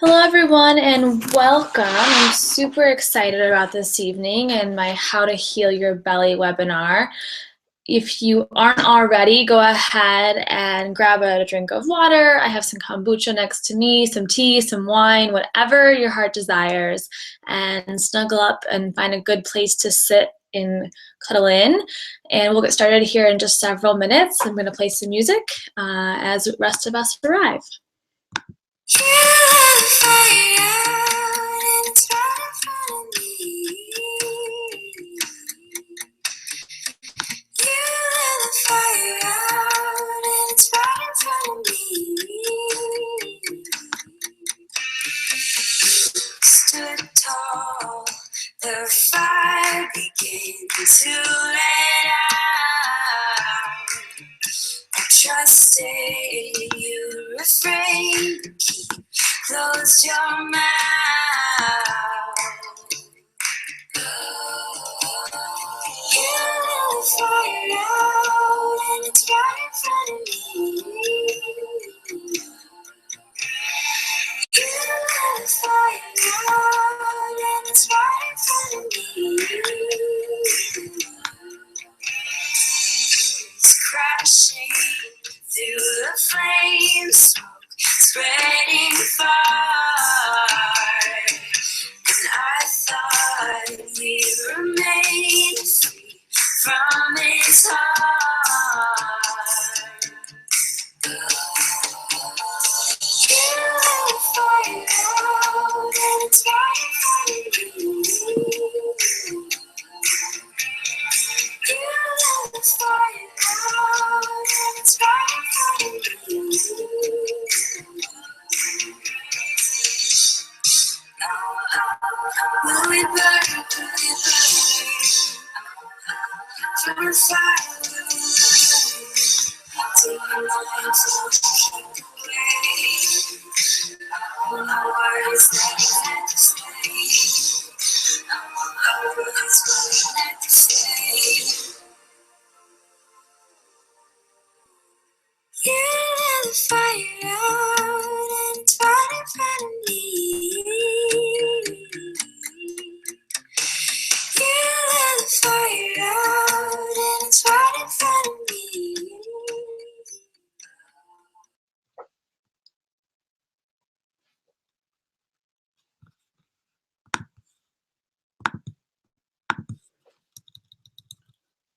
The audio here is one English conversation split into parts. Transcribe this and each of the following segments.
Hello, everyone, and welcome. I'm super excited about this evening and my How to Heal Your Belly webinar. If you aren't already, go ahead and grab a drink of water. I have some kombucha next to me, some tea, some wine, whatever your heart desires, and snuggle up and find a good place to sit and cuddle in. And we'll get started here in just several minutes. I'm going to play some music as the rest of us arrive. You lit the fire out and it's right in front of me. You lit the fire out and it's right in front of me. Stood tall, the fire began to let out. I trusted you, refrain, keep closed your mouth. You lit the fire out and it's right in front of me. You lit the fire out and it's right in front of me. It's crashing through the flames, smoke spreading far. And I thought we remained free from its heart. You lit the fire out and it's right in front of me. You lit the fire out and it's right in front of you. Will we burn? From fire, take my life so keep away. No worries that you had to stay. No worries what you had to say. You lit the fire out and it's right in front of me. You lit the fire out and it's right in front of me.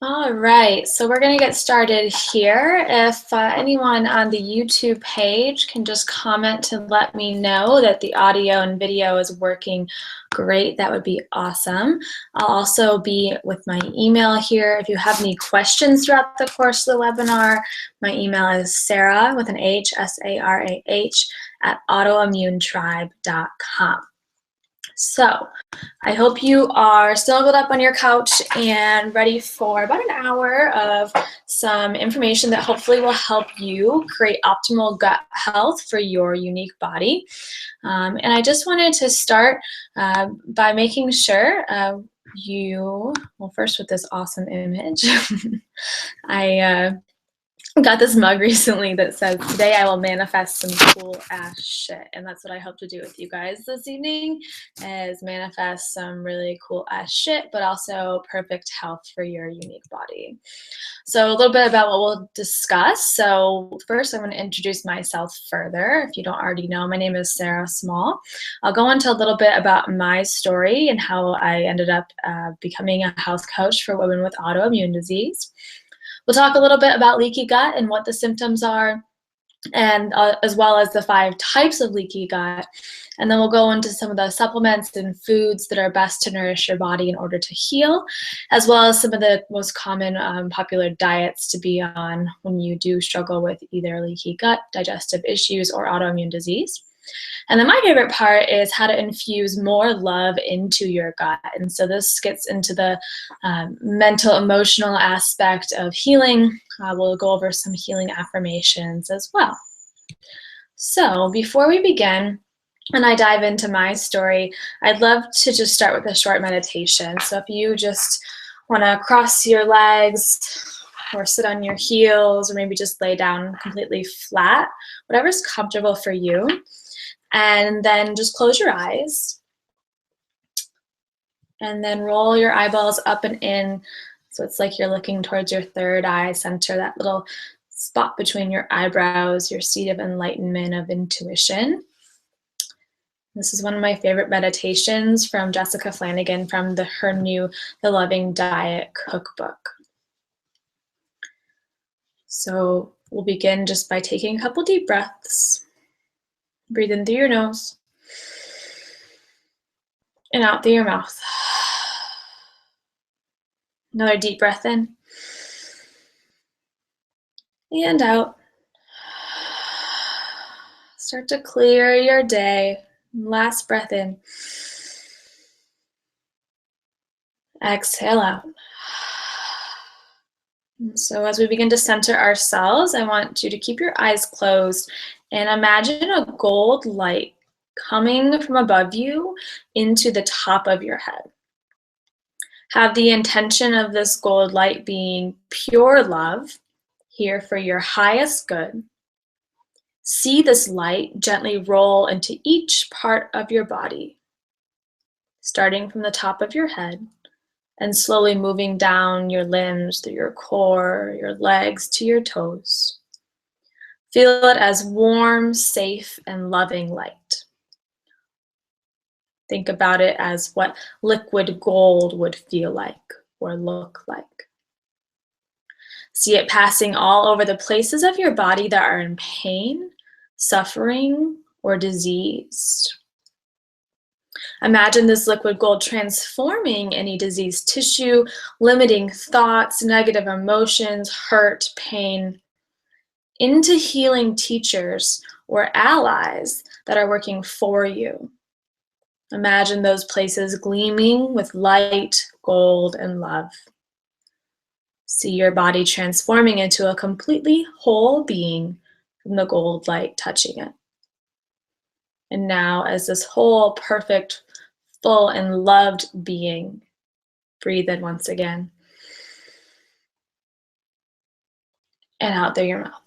All right, so we're going to get started here. If anyone on the YouTube page can just comment to let me know that the audio and video is working great, that would be awesome. I'll also be with my email here. If you have any questions throughout the course of the webinar, my email is Sarah with an H, S-A-R-A-H, at autoimmunetribe.com. So I hope you are snuggled up on your couch and ready for about an hour of some information that hopefully will help you create optimal gut health for your unique body. And I just wanted to start by making sure well, first with this awesome image. I got this mug recently that says, "Today I will manifest some cool ass shit." And that's what I hope to do with you guys this evening, is manifest some really cool ass shit, but also perfect health for your unique body. So a little bit about what we'll discuss. So first I'm going to introduce myself further. If you don't already know, my name is Sarah Small. I'll go into a little bit about my story and how I ended up becoming a health coach for women with autoimmune disease. We'll talk a little bit about leaky gut and what the symptoms are, and as well as the 5 types of leaky gut. And then we'll go into some of the supplements and foods that are best to nourish your body in order to heal, as well as some of the most common popular diets to be on when you do struggle with either leaky gut, digestive issues, or autoimmune disease. And then my favorite part is how to infuse more love into your gut. And so this gets into the mental, emotional aspect of healing. We'll go over some healing affirmations as well. So before we begin, and I dive into my story, I'd love to just start with a short meditation. So if you just want to cross your legs or sit on your heels, or maybe just lay down completely flat, whatever's comfortable for you. And then just close your eyes. And then roll your eyeballs up and in. So it's like you're looking towards your third eye center, that little spot between your eyebrows, your seat of enlightenment, of intuition. This is one of my favorite meditations from Jessica Flanagan from her new The Loving Diet cookbook. So we'll begin just by taking a couple deep breaths. Breathe in through your nose and out through your mouth. Another deep breath in and out. Start to clear your day. Last breath in. Exhale out. So as we begin to center ourselves, I want you to keep your eyes closed and imagine a gold light coming from above you into the top of your head. Have the intention of this gold light being pure love, here for your highest good. See this light gently roll into each part of your body, starting from the top of your head and slowly moving down your limbs through your core, your legs to your toes. Feel it as warm, safe, and loving light. Think about it as what liquid gold would feel like or look like. See it passing all over the places of your body that are in pain, suffering, or diseased. Imagine this liquid gold transforming any diseased tissue, limiting thoughts, negative emotions, hurt, pain, into healing teachers or allies that are working for you. Imagine those places gleaming with light, gold, and love. See your body transforming into a completely whole being from the gold light touching it. And now, as this whole, perfect, full, and loved being, breathe in once again. And out through your mouth.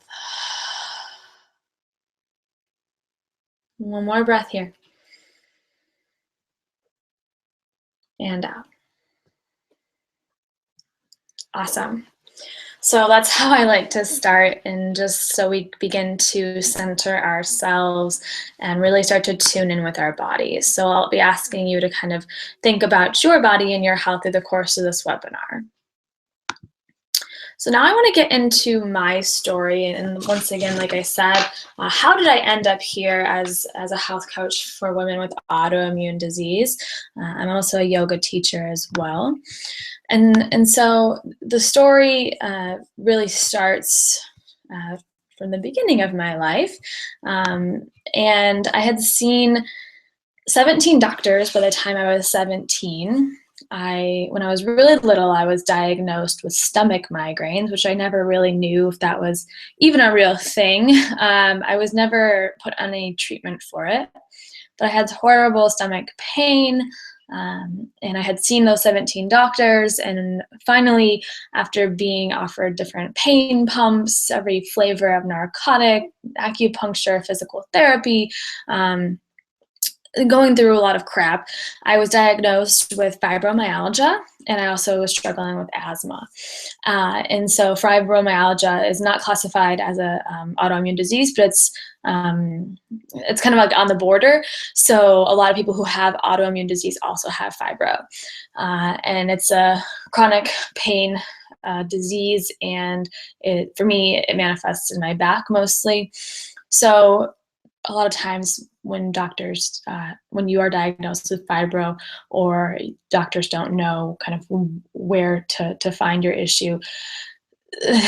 One more breath here. And out. Awesome. So that's how I like to start, and just so we begin to center ourselves and really start to tune in with our bodies. So I'll be asking you to kind of think about your body and your health through the course of this webinar. So now I want to get into my story, and once again, like I said, how did I end up here as a health coach for women with autoimmune disease? I'm also a yoga teacher as well. And so the story really starts from the beginning of my life. And I had seen 17 doctors by the time I was 17. When I was really little, I was diagnosed with stomach migraines, which I never really knew if that was even a real thing. I was never put on any treatment for it, but I had horrible stomach pain. And I had seen those 17 doctors, and finally, after being offered different pain pumps, every flavor of narcotic, acupuncture, physical therapy, going through a lot of crap, I was diagnosed with fibromyalgia, and I also was struggling with asthma. And so fibromyalgia is not classified as a autoimmune disease, but it's kind of like on the border. So a lot of people who have autoimmune disease also have fibro. And it's a chronic pain disease, and for me, it manifests in my back mostly. So a lot of times when when you are diagnosed with fibro, or doctors don't know kind of where to find your issue,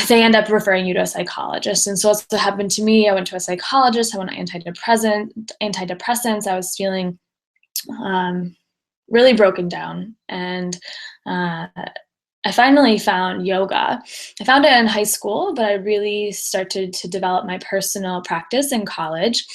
they end up referring you to a psychologist. And so that's what happened to me. I went to a psychologist. I went on antidepressants. I was feeling really broken down. And I finally found yoga. I found it in high school, but I really started to develop my personal practice in college.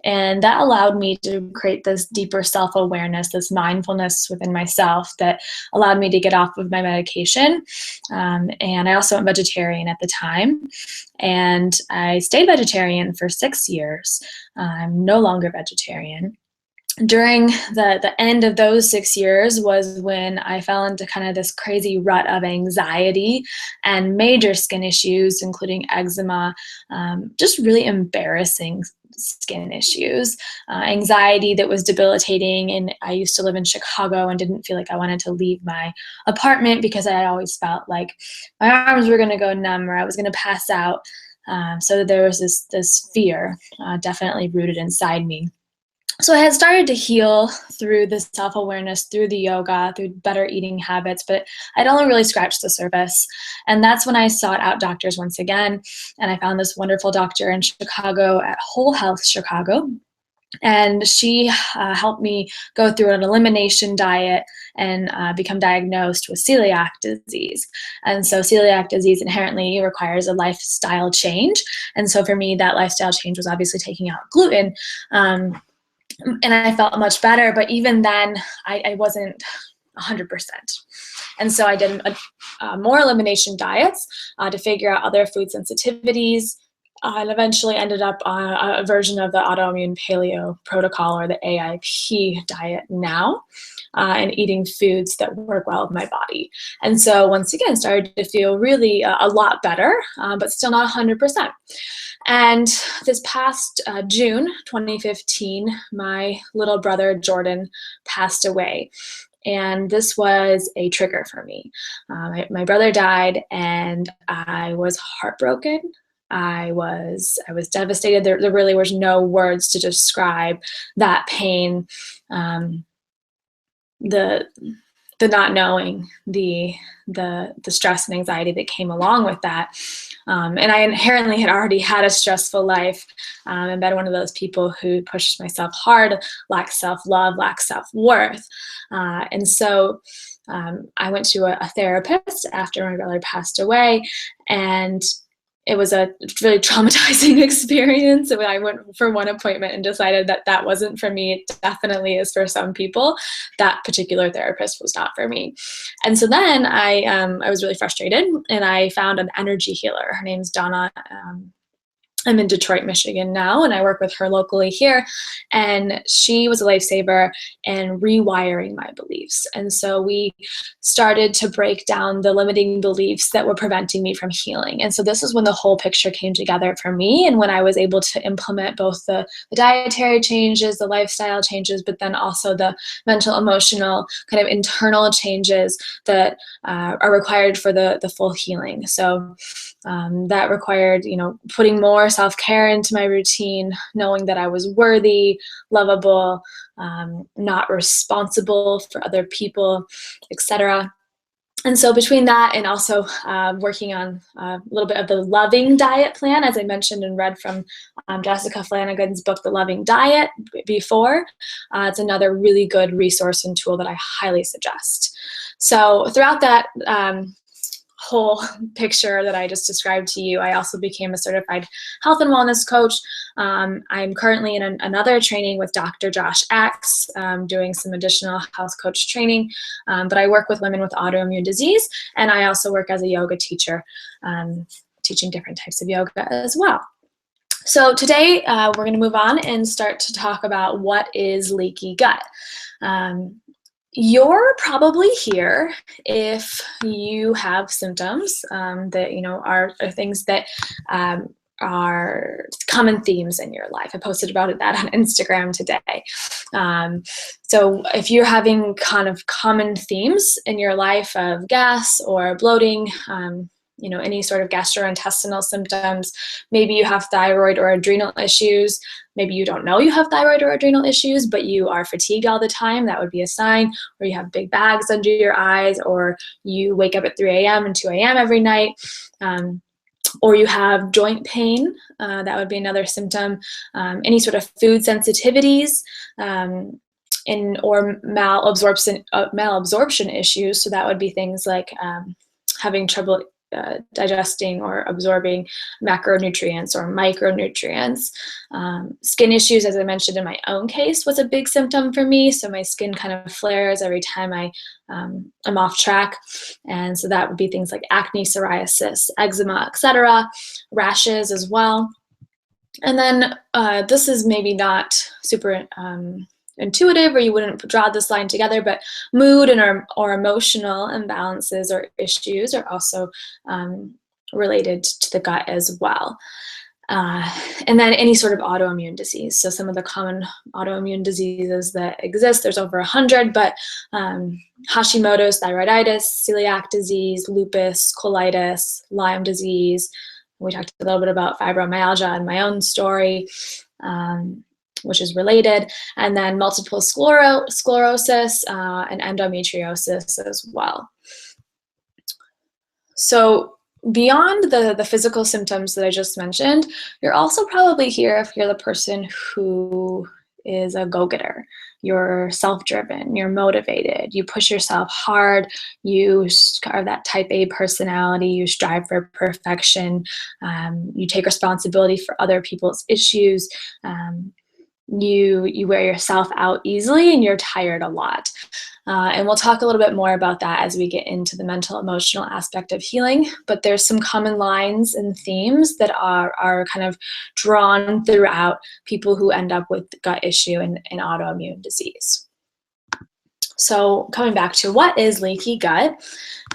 And that allowed me to create this deeper self awareness, this mindfulness within myself that allowed me to get off of my medication. And I also went vegetarian at the time. And I stayed vegetarian for 6 years. I'm no longer vegetarian. During the end of those 6 years was when I fell into kind of this crazy rut of anxiety and major skin issues, including eczema, just really embarrassing skin issues, anxiety that was debilitating. And I used to live in Chicago and didn't feel like I wanted to leave my apartment because I always felt like my arms were going to go numb or I was going to pass out. So there was this fear definitely rooted inside me. So I had started to heal through the self-awareness, through the yoga, through better eating habits, but I'd only really scratched the surface. And that's when I sought out doctors once again. And I found this wonderful doctor in Chicago at Whole Health Chicago. And she helped me go through an elimination diet and become diagnosed with celiac disease. And so celiac disease inherently requires a lifestyle change. And so for me, that lifestyle change was obviously taking out gluten. And I felt much better, but even then, I wasn't 100%. And so I did more elimination diets to figure out other food sensitivities, and eventually ended up on a version of the autoimmune paleo protocol, or the AIP diet now, and eating foods that work well with my body. And so once again, started to feel really a lot better, but still not 100%. And this past June 2015, my little brother Jordan passed away. And this was a trigger for me. My brother died, and I was heartbroken. I was devastated. There really was no words to describe that pain, the not knowing, the stress and anxiety that came along with that. And I inherently had already had a stressful life, and been one of those people who pushed myself hard, lacked self-love, lacked self-worth. And so I went to a therapist after my brother passed away, and it was a really traumatizing experience. So I went for one appointment and decided that that wasn't for me. It definitely is for some people. That particular therapist was not for me. And so then I was really frustrated, and I found an energy healer. Her name's Donna. I'm in Detroit, Michigan now, and I work with her locally here. And she was a lifesaver in rewiring my beliefs. And so we started to break down the limiting beliefs that were preventing me from healing. And so this is when the whole picture came together for me, and when I was able to implement both the dietary changes, the lifestyle changes, but then also the mental, emotional, kind of internal changes that are required for the full healing. So that required, putting more self-care into my routine, knowing that I was worthy, lovable, not responsible for other people, etc. And so between that and also working on a little bit of the loving diet plan, as I mentioned and read from Jessica Flanagan's book, The Loving Diet, before, it's another really good resource and tool that I highly suggest. So throughout that whole picture that I just described to you, I also became a certified health and wellness coach. I'm currently in another training with Dr. Josh Axe, doing some additional health coach training, but I work with women with autoimmune disease, and I also work as a yoga teacher, teaching different types of yoga as well. So today we're going to move on and start to talk about what is leaky gut. You're probably here if you have symptoms that are things that are common themes in your life. I posted about that on Instagram today. So if you're having kind of common themes in your life of gas or bloating, any sort of gastrointestinal symptoms, maybe you have thyroid or adrenal issues. Maybe you don't know you have thyroid or adrenal issues, but you are fatigued all the time. That would be a sign. Or you have big bags under your eyes, or you wake up at 3 a.m. and 2 a.m. every night. Or you have joint pain. That would be another symptom. Any sort of food sensitivities, or malabsorption issues. So that would be things like having trouble digesting or absorbing macronutrients or micronutrients. Skin issues, as I mentioned in my own case, was a big symptom for me. So my skin kind of flares every time I'm off track. And so that would be things like acne, psoriasis, eczema, etc., rashes as well. And then this is maybe not super intuitive, or you wouldn't draw this line together, but mood or emotional imbalances or issues are also related to the gut as well. And then any sort of autoimmune disease. So some of the common autoimmune diseases that exist, there's over 100, but Hashimoto's thyroiditis, celiac disease, lupus, colitis, Lyme disease. We talked a little bit about fibromyalgia in my own story, which is related, and then multiple sclerosis and endometriosis as well. So beyond the physical symptoms that I just mentioned, you're also probably here if you're the person who is a go-getter. You're self-driven, you're motivated, you push yourself hard, you are that type A personality, you strive for perfection, you take responsibility for other people's issues, you wear yourself out easily, and you're tired a lot. And we'll talk a little bit more about that as we get into the mental emotional aspect of healing, but there's some common lines and themes that are kind of drawn throughout people who end up with gut issue and autoimmune disease. So coming back to what is leaky gut,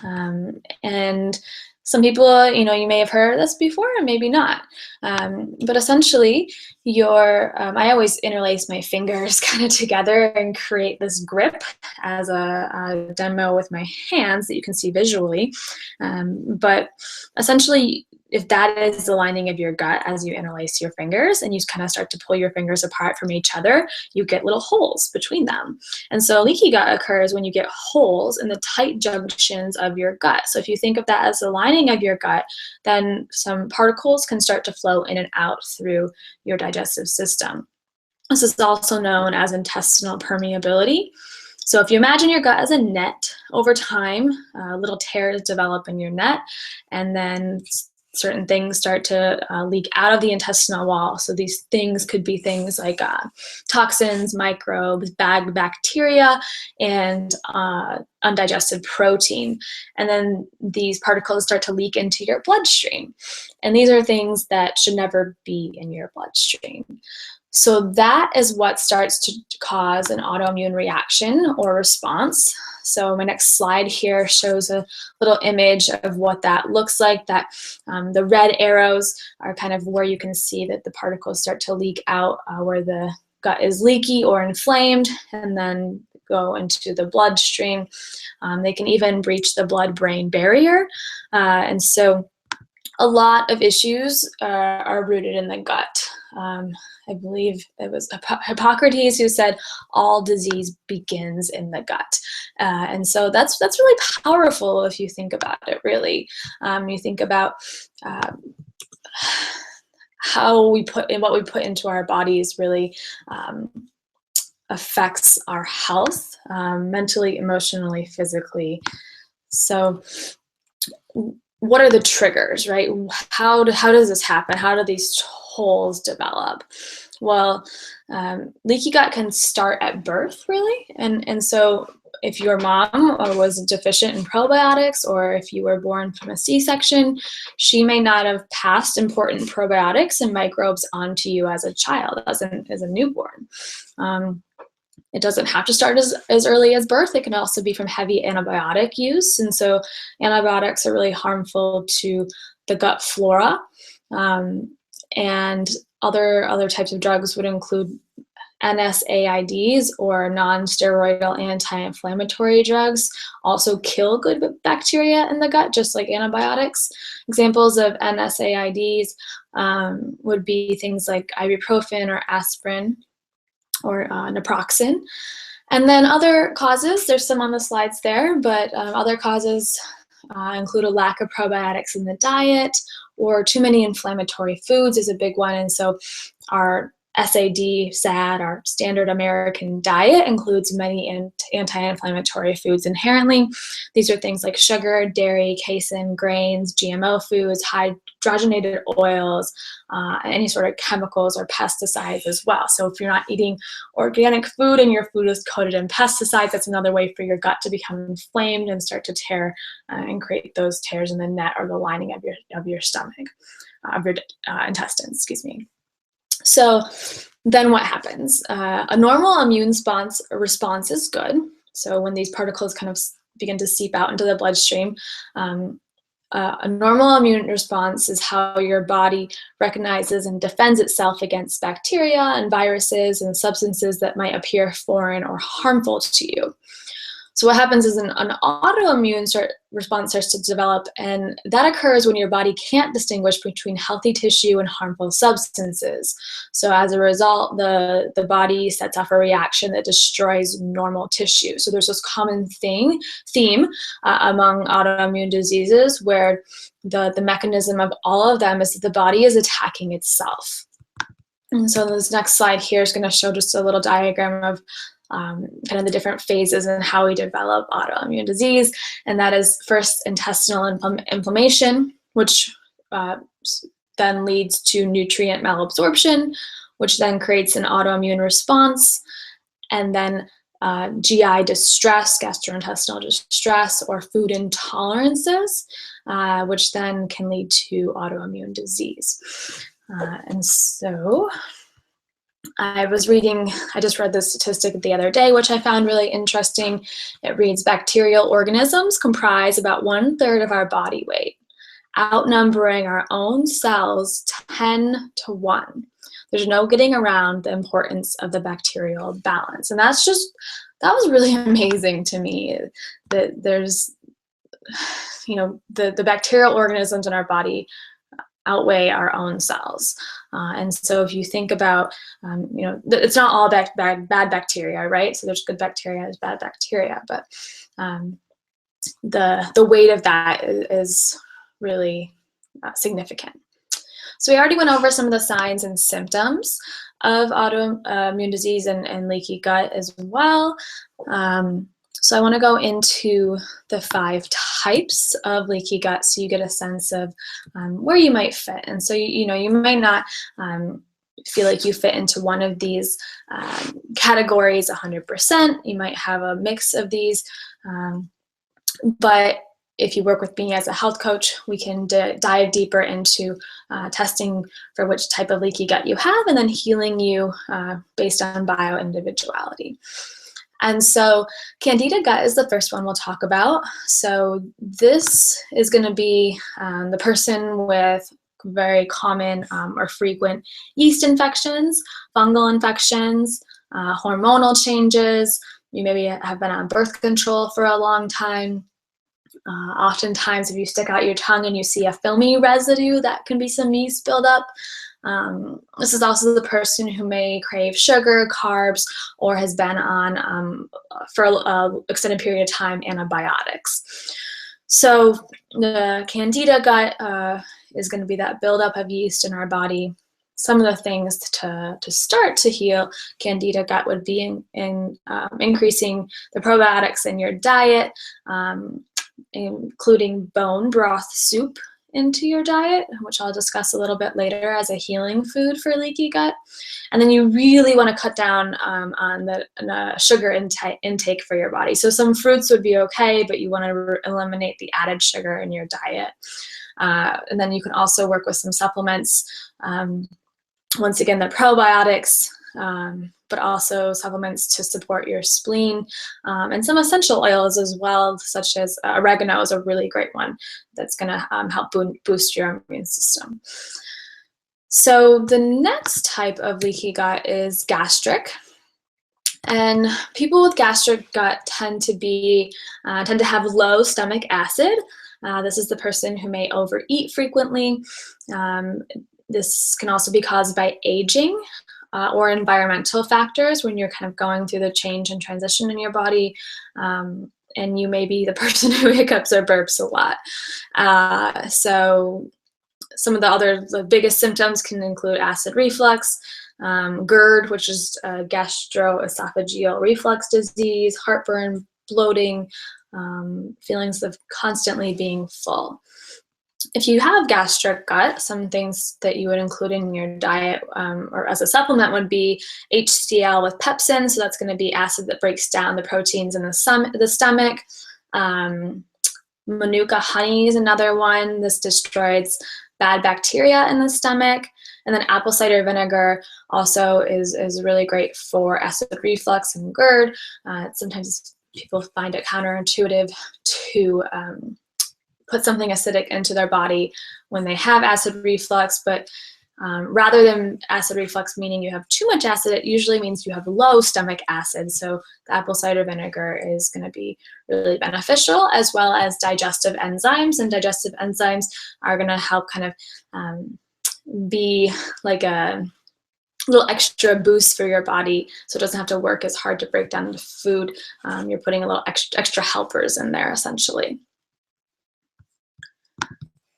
and some people, you may have heard this before and maybe not, but essentially I always interlace my fingers kind of together and create this grip as a demo with my hands that you can see visually, but essentially if that is the lining of your gut as you interlace your fingers and you kind of start to pull your fingers apart from each other, you get little holes between them. And so leaky gut occurs when you get holes in the tight junctions of your gut. So if you think of that as the lining of your gut, then some particles can start to flow in and out through your digestive system. This is also known as intestinal permeability. So if you imagine your gut as a net, over time, little tears develop in your net, and then certain things start to leak out of the intestinal wall. So these things could be things like toxins, microbes, bagged bacteria, and undigested protein. And then these particles start to leak into your bloodstream. And these are things that should never be in your bloodstream. So that is what starts to cause an autoimmune reaction or response. So my next slide here shows a little image of what that looks like. That the red arrows are kind of where you can see that the particles start to leak out where the gut is leaky or inflamed, and then go into the bloodstream. They can even breach the blood-brain barrier. And so a lot of issues are rooted in the gut. I believe it was Hippocrates who said all disease begins in the gut. And so that's really powerful if you think about it, really. You think about how what we put into our bodies really affects our health, mentally, emotionally, physically. So what are the triggers, right? How does this happen? How do these holes develop? Well, leaky gut can start at birth, really. And so if your mom was deficient in probiotics, or if you were born from a C-section, she may not have passed important probiotics and microbes onto you as a child, as a newborn. It doesn't have to start as early as birth. It can also be from heavy antibiotic use. And so antibiotics are really harmful to the gut flora. And other types of drugs would include NSAIDs, or non-steroidal anti-inflammatory drugs, also kill good bacteria in the gut, just like antibiotics. Examples of NSAIDs would be things like ibuprofen or aspirin, or naproxen. And then other causes, there's some on the slides there, but other causes include a lack of probiotics in the diet, or too many inflammatory foods is a big one. And so our SAD, our standard American diet, includes many anti-inflammatory foods inherently. These are things like sugar, dairy, casein, grains, GMO foods, hydrogenated oils, any sort of chemicals or pesticides as well. So if you're not eating organic food and your food is coated in pesticides, that's another way for your gut to become inflamed and start to tear and create those tears in the net or the lining of your stomach, of your intestines, excuse me. So then what happens? A normal immune response is good. So when these particles kind of begin to seep out into the bloodstream, a normal immune response is how your body recognizes and defends itself against bacteria and viruses and substances that might appear foreign or harmful to you. So what happens is an autoimmune response starts to develop, and that occurs when your body can't distinguish between healthy tissue and harmful substances. So as a result, the body sets off a reaction that destroys normal tissue. So there's this common theme among autoimmune diseases where the mechanism of all of them is that the body is attacking itself. And so this next slide here is going to show just a little diagram of kind of the different phases and how we develop autoimmune disease. And that is first intestinal inflammation, which then leads to nutrient malabsorption, which then creates an autoimmune response. And then GI distress, gastrointestinal distress, or food intolerances, which then can lead to autoimmune disease. And so I just read this statistic the other day, which I found really interesting. It reads, bacterial organisms comprise about 1/3 of our body weight, outnumbering our own cells 10-1. There's no getting around the importance of the bacterial balance. And that was really amazing to me, that there's, the bacterial organisms in our body outweigh our own cells. And so if you think about, it's not all bad bacteria, right? So there's good bacteria, there's bad bacteria, but the weight of that is really significant. So we already went over some of the signs and symptoms of autoimmune disease and leaky gut as well. So I want to go into the 5 types of leaky gut so you get a sense of where you might fit. And so, you might not feel like you fit into one of these categories 100%. You might have a mix of these. But if you work with me as a health coach, we can dive deeper into testing for which type of leaky gut you have and then healing you based on bio-individuality. And so Candida gut is the first one we'll talk about. So this is going to be the person with very common or frequent yeast infections, fungal infections, hormonal changes. You maybe have been on birth control for a long time. Oftentimes, if you stick out your tongue and you see a filmy residue, that can be some yeast buildup. This is also the person who may crave sugar, carbs, or has been on, for an extended period of time, antibiotics. So the Candida gut is going to be that buildup of yeast in our body. Some of the things to start to heal Candida gut would be increasing the probiotics in your diet, including bone broth soup into your diet, which I'll discuss a little bit later as a healing food for leaky gut. And then you really want to cut down on the sugar intake for your body. So some fruits would be okay, but you want to eliminate the added sugar in your diet. And then you can also work with some supplements. Once again, the probiotics, but also supplements to support your spleen, and some essential oils as well, such as oregano is a really great one that's going to help boost your immune system. So the next type of leaky gut is gastric. And people with gastric gut tend to have low stomach acid. This is the person who may overeat frequently. This can also be caused by aging or environmental factors when you're kind of going through the change and transition in your body. And you may be the person who hiccups or burps a lot. So Some of the biggest symptoms can include acid reflux, GERD, which is gastroesophageal reflux disease, heartburn, bloating, feelings of constantly being full. If you have gastric gut, some things that you would include in your diet or as a supplement would be HCl with pepsin, so that's going to be acid that breaks down the proteins in the stomach. Manuka honey is another one. This destroys bad bacteria in the stomach. And then apple cider vinegar also is really great for acid reflux and GERD. Sometimes people find it counterintuitive to put something acidic into their body when they have acid reflux, but rather than acid reflux meaning you have too much acid, it usually means you have low stomach acid. So the apple cider vinegar is going to be really beneficial, as well as digestive enzymes. And digestive enzymes are going to help kind of be like a little extra boost for your body, so it doesn't have to work as hard to break down the food. You're putting a little extra helpers in there, essentially.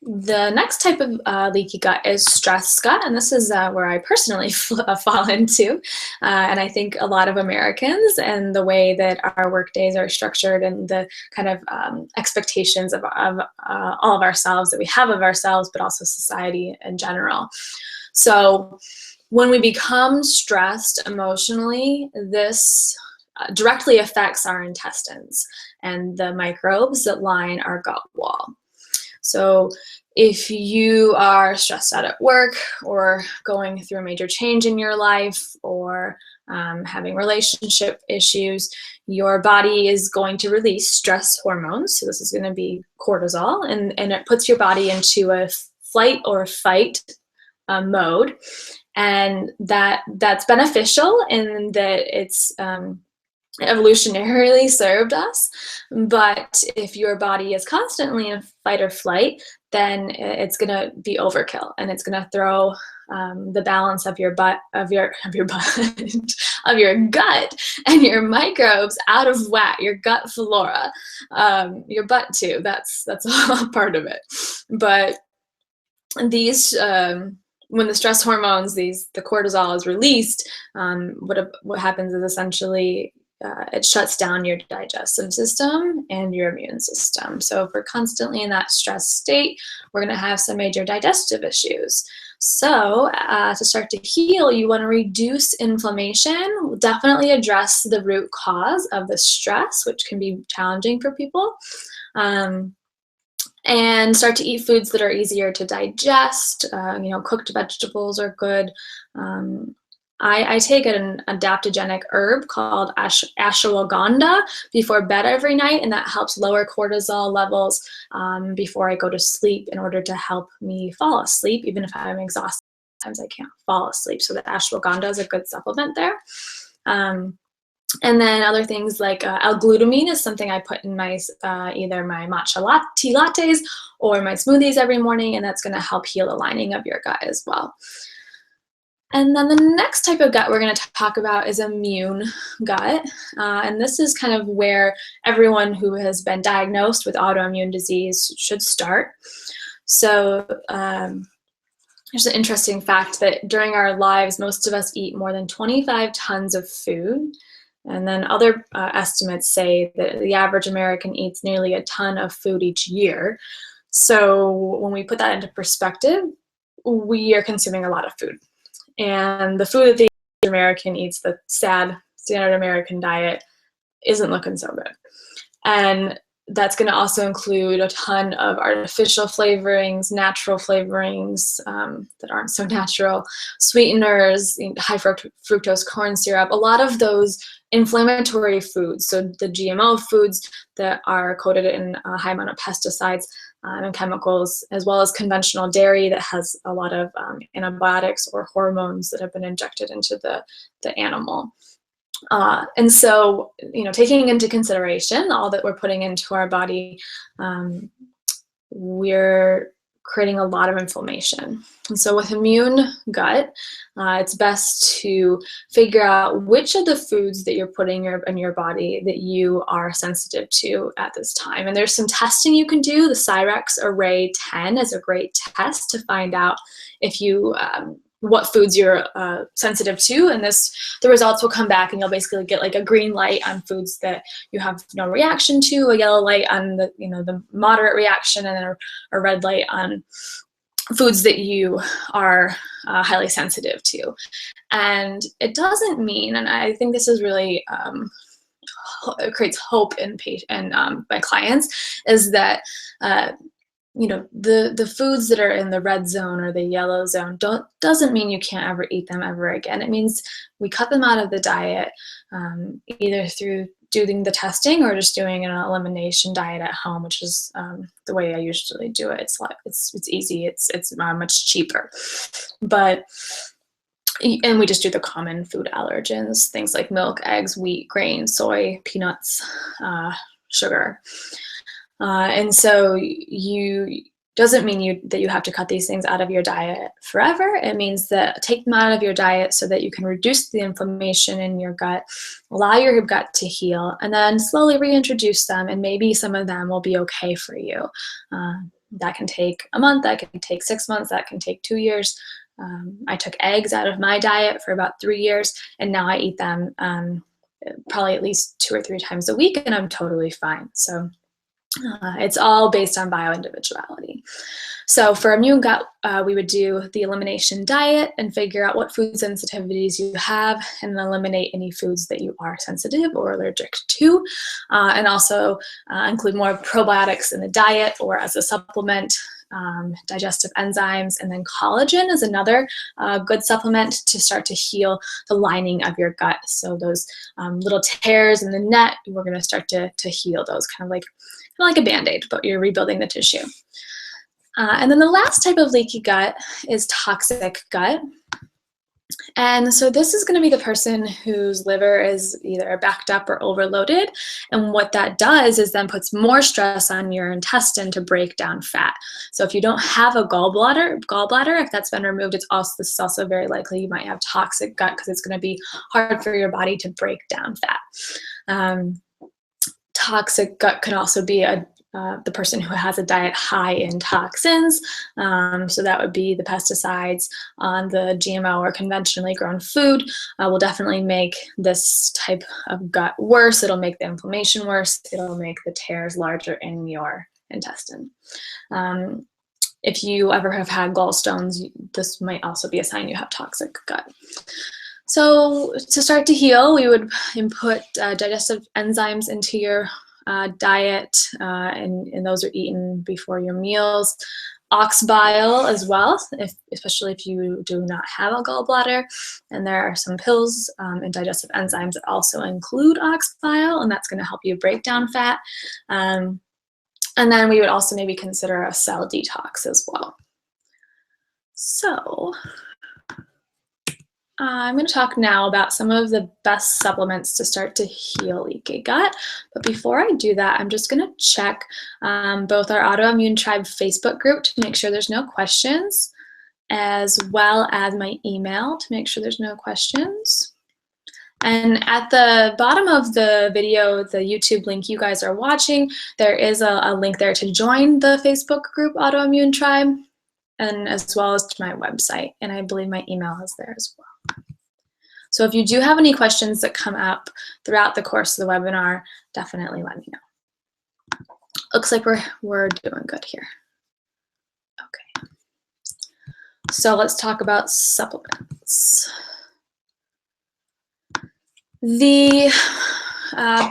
The next type of leaky gut is stress gut, and this is where I personally fall into. And I think a lot of Americans and the way that our work days are structured and the kind of expectations of all of ourselves that we have of ourselves, but also society in general. So when we become stressed emotionally, this directly affects our intestines and the microbes that line our gut wall. So if you are stressed out at work or going through a major change in your life or having relationship issues, your body is going to release stress hormones. So this is going to be cortisol, and it puts your body into a flight or fight mode. And that's beneficial in that it's evolutionarily served us, but if your body is constantly in fight or flight, then it's going to be overkill, and it's going to throw the balance of your gut and your microbes out of whack. Your gut flora, your butt too. That's all part of it. But these when the stress hormones, the cortisol is released, what happens is essentially it shuts down your digestive system and your immune system. So if we're constantly in that stress state, we're going to have some major digestive issues. So to start to heal, you want to reduce inflammation, definitely address the root cause of the stress, which can be challenging for people. And start to eat foods that are easier to digest. Cooked vegetables are good. I take an adaptogenic herb called ashwagandha before bed every night, and that helps lower cortisol levels before I go to sleep in order to help me fall asleep. Even if I'm exhausted, sometimes I can't fall asleep. So the ashwagandha is a good supplement there. And then other things like L-glutamine is something I put in my either my matcha tea lattes or my smoothies every morning, and that's going to help heal the lining of your gut as well. And then the next type of gut we're going to talk about is immune gut. And this is kind of where everyone who has been diagnosed with autoimmune disease should start. So there's an interesting fact that during our lives, most of us eat more than 25 tons of food. And then other estimates say that the average American eats nearly a ton of food each year. So when we put that into perspective, we are consuming a lot of food. And the food that the American eats, the sad standard American diet, isn't looking so good. And that's going to also include a ton of artificial flavorings, natural flavorings that aren't so natural, sweeteners, high fructose corn syrup, a lot of those inflammatory foods. So the GMO foods that are coated in a high amount of pesticides and chemicals, as well as conventional dairy that has a lot of antibiotics or hormones that have been injected into the animal. And so, taking into consideration all that we're putting into our body, we're creating a lot of inflammation. And so with immune gut, it's best to figure out which of the foods that you're putting in your body that you are sensitive to at this time. And there's some testing you can do. The Cyrex Array 10 is a great test to find out if you what foods you're sensitive to, and the results will come back, and you'll basically get like a green light on foods that you have no reaction to, a yellow light on the moderate reaction, and then a red light on foods that you are highly sensitive to. And it doesn't mean, and I think this is really it creates hope in my clients, is that the foods that are in the red zone or the yellow zone doesn't mean you can't ever eat them ever again. It means we cut them out of the diet, either through doing the testing or just doing an elimination diet at home, which is the way I usually do it. It's easy. It's much cheaper, and we just do the common food allergens, things like milk, eggs, wheat, grain, soy, peanuts, sugar. And so doesn't mean that you have to cut these things out of your diet forever. It means that take them out of your diet so that you can reduce the inflammation in your gut, allow your gut to heal, and then slowly reintroduce them, and maybe some of them will be okay for you. That can take a month, that can take 6 months, that can take 2 years. I took eggs out of my diet for about 3 years, and now I eat them probably at least 2 or 3 times a week, and I'm totally fine. So it's all based on bio-individuality. So for immune gut, we would do the elimination diet and figure out what food sensitivities you have, and eliminate any foods that you are sensitive or allergic to, and also include more probiotics in the diet or as a supplement. Digestive enzymes, and then collagen is another good supplement to start to heal the lining of your gut. So those little tears in the net, we're going to start to heal those, kind of like a Band-Aid, but you're rebuilding the tissue. And then the last type of leaky gut is toxic gut. And so this is going to be the person whose liver is either backed up or overloaded. And what that does is then puts more stress on your intestine to break down fat. So if you don't have a gallbladder, if that's been removed, this is also very likely you might have toxic gut, because it's going to be hard for your body to break down fat. Toxic gut can also be the person who has a diet high in toxins. So that would be the pesticides on the GMO or conventionally grown food will definitely make this type of gut worse. It'll make the inflammation worse. It'll make the tears larger in your intestine. If you ever have had gallstones, this might also be a sign you have toxic gut. So to start to heal, we would input digestive enzymes into your diet, and those are eaten before your meals. Ox bile as well, especially if you do not have a gallbladder. And there are some pills and digestive enzymes that also include ox bile, and that's going to help you break down fat. And then we would also maybe consider a cell detox as well. So I'm going to talk now about some of the best supplements to start to heal leaky gut. But before I do that, I'm just going to check both our Autoimmune Tribe Facebook group to make sure there's no questions, as well as my email to make sure there's no questions. And at the bottom of the video, the YouTube link you guys are watching, there is a link there to join the Facebook group Autoimmune Tribe, and as well as to my website. And I believe my email is there as well. So if you do have any questions that come up throughout the course of the webinar, definitely let me know. Looks like we're doing good here. Okay. So let's talk about supplements. The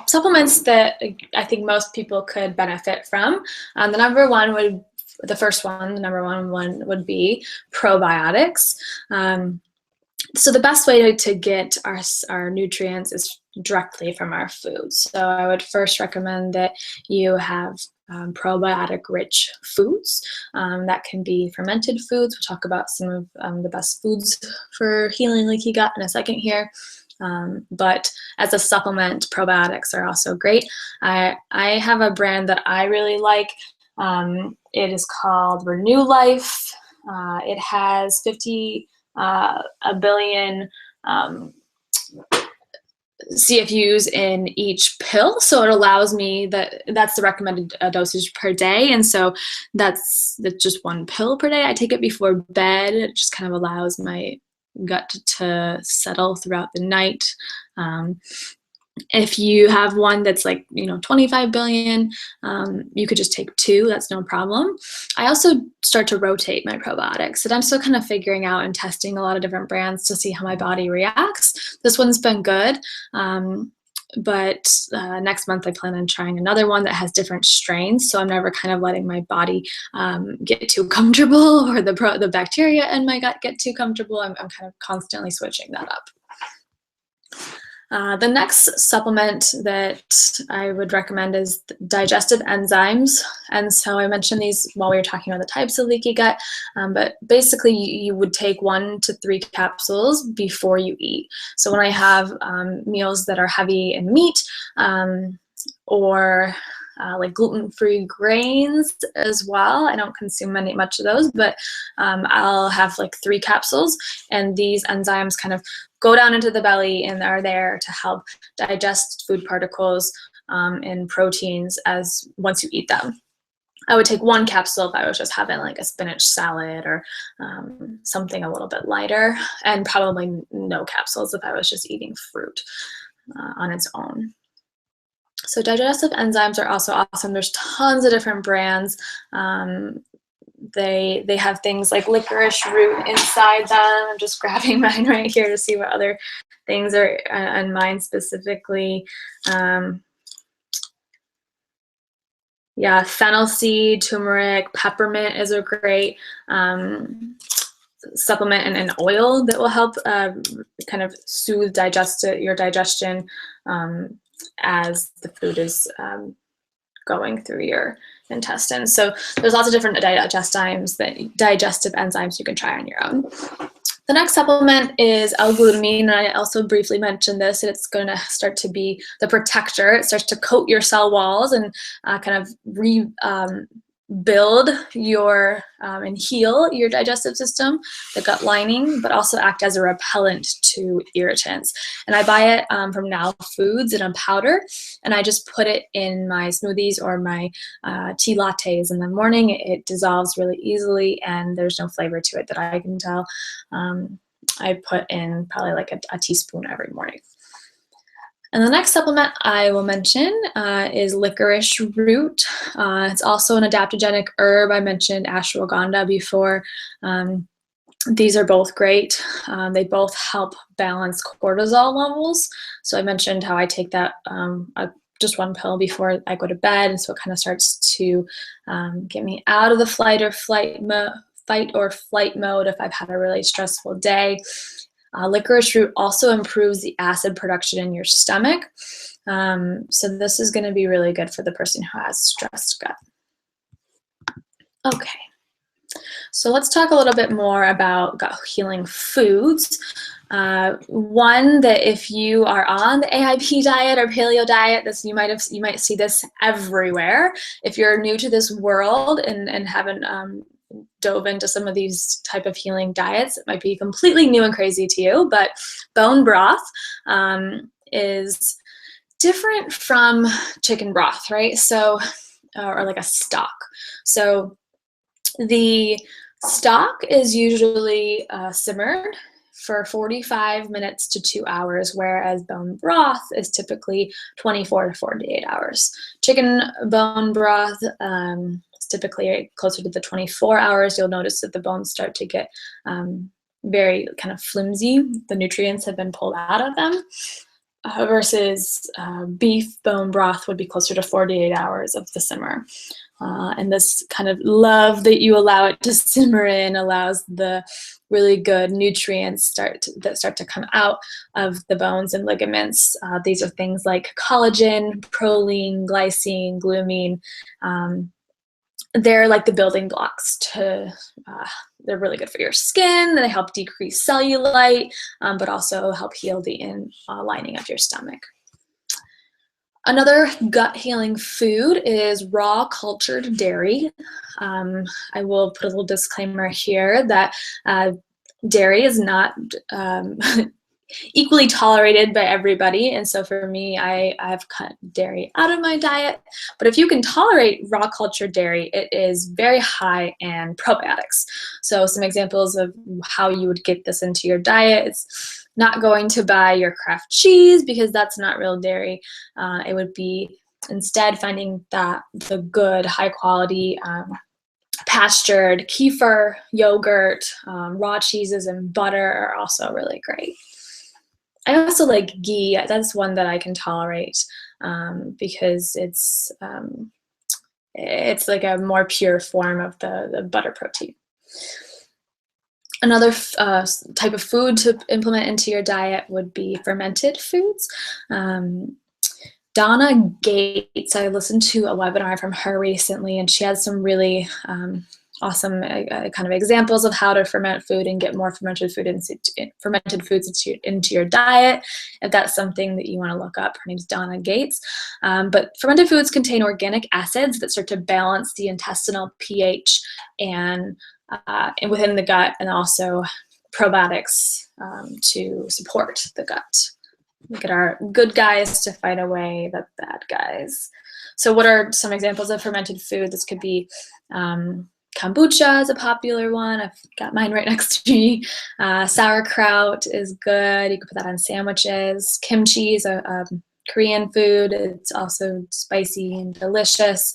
supplements that I think most people could benefit from, the number one would be probiotics. So the best way to get our nutrients is directly from our foods. So I would first recommend that you have probiotic-rich foods. That can be fermented foods. We'll talk about some of the best foods for healing leaky gut in a second here. But as a supplement, probiotics are also great. I have a brand that I really like. It is called Renew Life. It has 50 a billion CFUs in each pill, so it allows me that's the recommended dosage per day, and so that's just one pill per day. I take it before bed. It just kind of allows my gut to settle throughout the night. If you have one that's like 25 billion, you could just take 2. That's no problem. I also start to rotate my probiotics, and I'm still kind of figuring out and testing a lot of different brands to see how my body reacts. This one's been good, but next month I plan on trying another one that has different strains, so I'm never kind of letting my body get too comfortable, or the bacteria in my gut get too comfortable. I'm kind of constantly switching that up. The next supplement that I would recommend is digestive enzymes. And so I mentioned these while we were talking about the types of leaky gut, but basically you would take 1 to 3 capsules before you eat. So when I have meals that are heavy in meat, or like gluten-free grains as well. I don't consume much of those, but I'll have like 3 capsules, and these enzymes kind of go down into the belly and are there to help digest food particles and proteins once you eat them. I would take 1 capsule if I was just having like a spinach salad or something a little bit lighter, and probably no capsules if I was just eating fruit on its own. So digestive enzymes are also awesome. There's tons of different brands. They have things like licorice root inside them. I'm just grabbing mine right here to see what other things are on mine specifically. Yeah, fennel seed, turmeric, peppermint is a great supplement, and an oil that will help kind of soothe your digestion as the food is going through your intestines. So there's lots of different digestive enzymes you can try on your own. The next supplement is L-glutamine, and I also briefly mentioned this. It's going to start to be the protector. It starts to coat your cell walls and kind of build and heal your digestive system, the gut lining, but also act as a repellent to irritants. And I buy it from Now Foods in a powder, and I just put it in my smoothies or my tea lattes in the morning. It dissolves really easily, and there's no flavor to it that I can tell. I put in probably like a teaspoon every morning. And the next supplement I will mention is licorice root. It's also an adaptogenic herb. I mentioned ashwagandha before. These are both great. They both help balance cortisol levels. So I mentioned how I take that just 1 pill before I go to bed, and so it kind of starts to get me out of the fight or flight mode if I've had a really stressful day. Licorice root also improves the acid production in your stomach. So this is going to be really good for the person who has stressed gut. Okay, so let's talk a little bit more about gut healing foods. One that if you are on the AIP diet or paleo diet, you might see this everywhere. If you're new to this world and haven't dove into some of these type of healing diets, it might be completely new and crazy to you, but bone broth is different from chicken broth, right? So, or like a stock. So the stock is usually simmered for 45 minutes to 2 hours, whereas bone broth is typically 24 to 48 hours. Chicken bone broth is typically closer to the 24 hours. You'll notice that the bones start to get very kind of flimsy. The nutrients have been pulled out of them. Versus beef bone broth would be closer to 48 hours of the simmer. And this kind of love that you allow it to simmer in allows the really good nutrients that start to come out of the bones and ligaments. These are things like collagen, proline, glycine, glutamine. They're like the building blocks they're really good for your skin. They help decrease cellulite, but also help heal the lining of your stomach. Another gut healing food is raw cultured dairy. I will put a little disclaimer here that dairy is not equally tolerated by everybody. And so for me, I've cut dairy out of my diet. But if you can tolerate raw cultured dairy, it is very high in probiotics. So some examples of how you would get this into your diet is not going to buy your Kraft cheese because that's not real dairy. It would be instead finding the good, high quality pastured kefir, yogurt, raw cheeses, and butter are also really great. I also like ghee. That's one that I can tolerate because it's like a more pure form of the butter protein. Another type of food to implement into your diet would be fermented foods. Donna Gates, I listened to a webinar from her recently, and she had some really awesome kind of examples of how to ferment food and get more fermented foods into your diet. If that's something that you want to look up, her name's Donna Gates. But fermented foods contain organic acids that start to balance the intestinal pH and within the gut, and also probiotics to support the gut. Look at our good guys to fight away the bad guys. So what are some examples of fermented food? This could be kombucha is a popular one. I've got mine right next to me. Sauerkraut is good. You can put that on sandwiches. Kimchi is a Korean food. It's also spicy and delicious.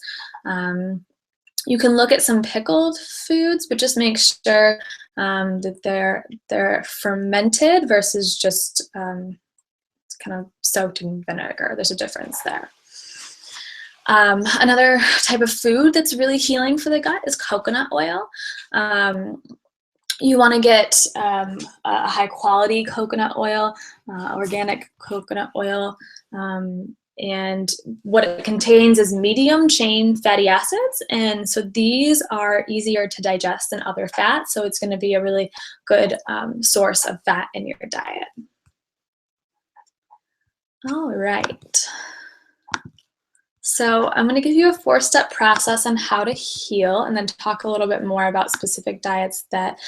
You can look at some pickled foods, but just make sure that they're fermented versus just kind of soaked in vinegar. There's a difference there. Another type of food that's really healing for the gut is coconut oil. You want to get a high quality coconut oil, organic coconut oil. And what it contains is medium chain fatty acids. And so these are easier to digest than other fats. So it's going to be a really good source of fat in your diet. All right. So I'm going to give you a 4-step process on how to heal, and then talk a little bit more about specific diets that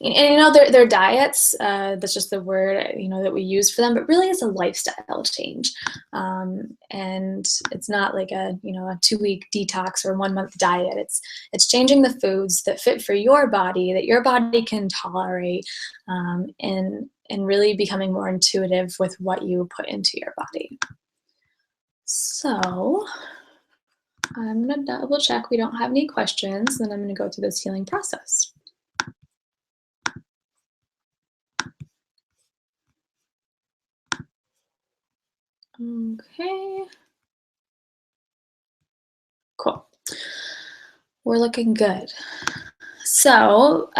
they're diets, that's just the word, that we use for them, but really it's a lifestyle change. And it's not like a 2-week detox or 1-month diet. It's changing the foods that fit for your body, that your body can tolerate, and really becoming more intuitive with what you put into your body. So I'm going to double check we don't have any questions, then I'm going to go through this healing process. Okay. Cool. We're looking good. So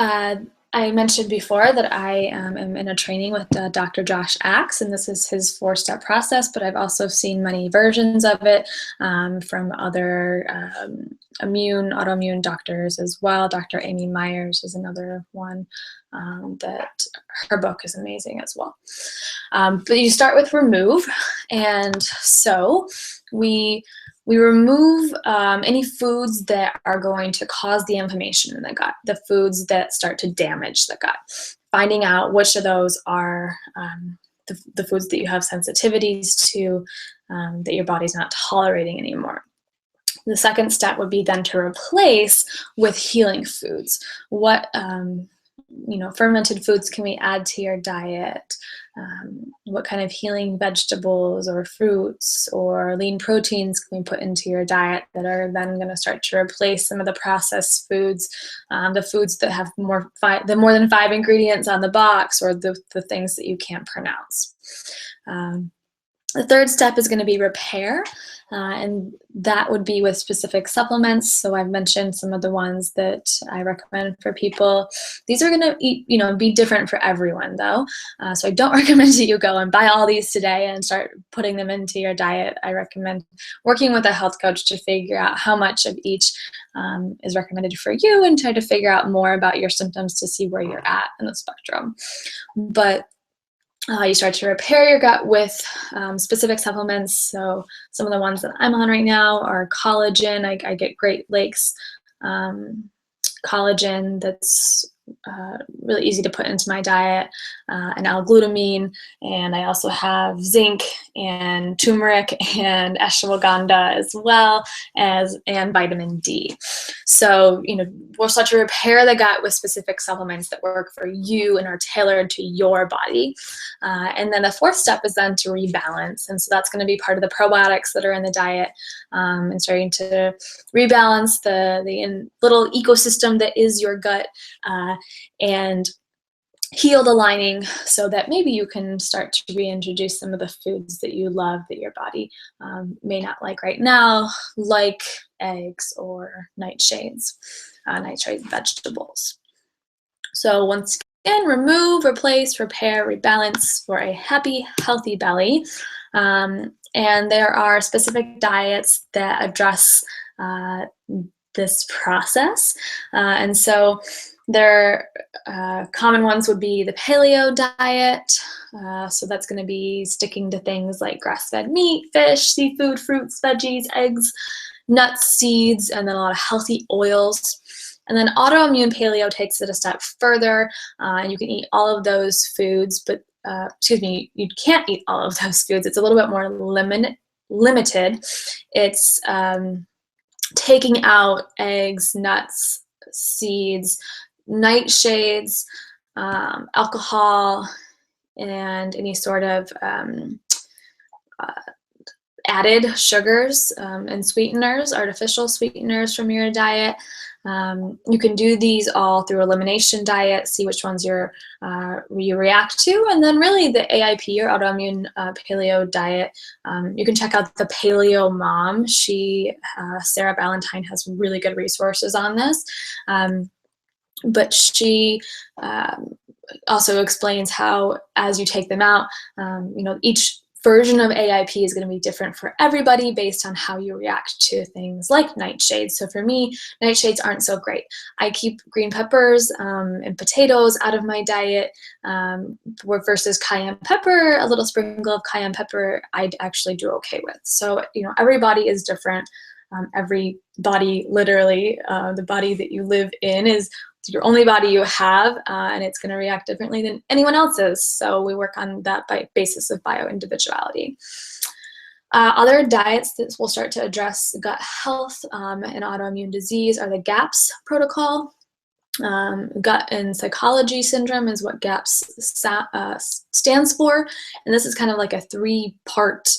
I mentioned before that I am in a training with Dr. Josh Axe, and this is his 4-step process, but I've also seen many versions of it from other autoimmune doctors as well. Dr. Amy Myers is another one that her book is amazing as well. But you start with remove, and so we remove any foods that are going to cause the inflammation in the gut, the foods that start to damage the gut. Finding out which of those are the foods that you have sensitivities to, that your body's not tolerating anymore. The second step would be then to replace with healing foods. What fermented foods can we add to your diet? What kind of healing vegetables or fruits or lean proteins can we put into your diet that are then going to start to replace some of the processed foods, the foods that have more than 5 ingredients on the box, or the things that you can't pronounce. The third step is going to be repair, and that would be with specific supplements. So I've mentioned some of the ones that I recommend for people. These are going to be different for everyone, though. So I don't recommend that you go and buy all these today and start putting them into your diet. I recommend working with a health coach to figure out how much of each is recommended for you, and try to figure out more about your symptoms to see where you're at in the spectrum. But You start to repair your gut with specific supplements. So some of the ones that I'm on right now are collagen. I get Great Lakes collagen that's really easy to put into my diet, and L-glutamine, and I also have zinc and turmeric and ashwagandha as well and vitamin D. So we'll start to repair the gut with specific supplements that work for you and are tailored to your body. And then the fourth step is then to rebalance, and so that's going to be part of the probiotics that are in the diet, and starting to rebalance the little ecosystem that is your gut, and heal the lining so that maybe you can start to reintroduce some of the foods that you love that your body may not like right now, like eggs or nightshades vegetables. So once again, remove, replace, repair, rebalance for a happy, healthy belly. And there are specific diets that address this process. And so their common ones would be the paleo diet. So that's going to be sticking to things like grass-fed meat, fish, seafood, fruits, veggies, eggs, nuts, seeds, and then a lot of healthy oils. And then autoimmune paleo takes it a step further. You can eat all of those foods, but you can't eat all of those foods. It's a little bit more limited. It's taking out eggs, nuts, seeds, nightshades, alcohol, and any sort of added sugars and sweeteners, artificial sweeteners from your diet. You can do these all through elimination diet, see which ones you react to, and then really the AIP or autoimmune paleo diet. You can check out the Paleo Mom. Sarah Ballantyne has really good resources on this, but she also explains how, as you take them out, each version of AIP is going to be different for everybody based on how you react to things like nightshades. So for me, nightshades aren't so great. I keep green peppers and potatoes out of my diet, versus cayenne pepper. A little sprinkle of cayenne pepper I'd actually do okay with. So everybody is different. Every body, literally, the body that you live in is your only body you have, and it's going to react differently than anyone else's. So we work on that by basis of bio-individuality. Other diets that will start to address gut health and autoimmune disease are the GAPS protocol. Gut and psychology syndrome is what GAPS stands for, and this is kind of like a three-part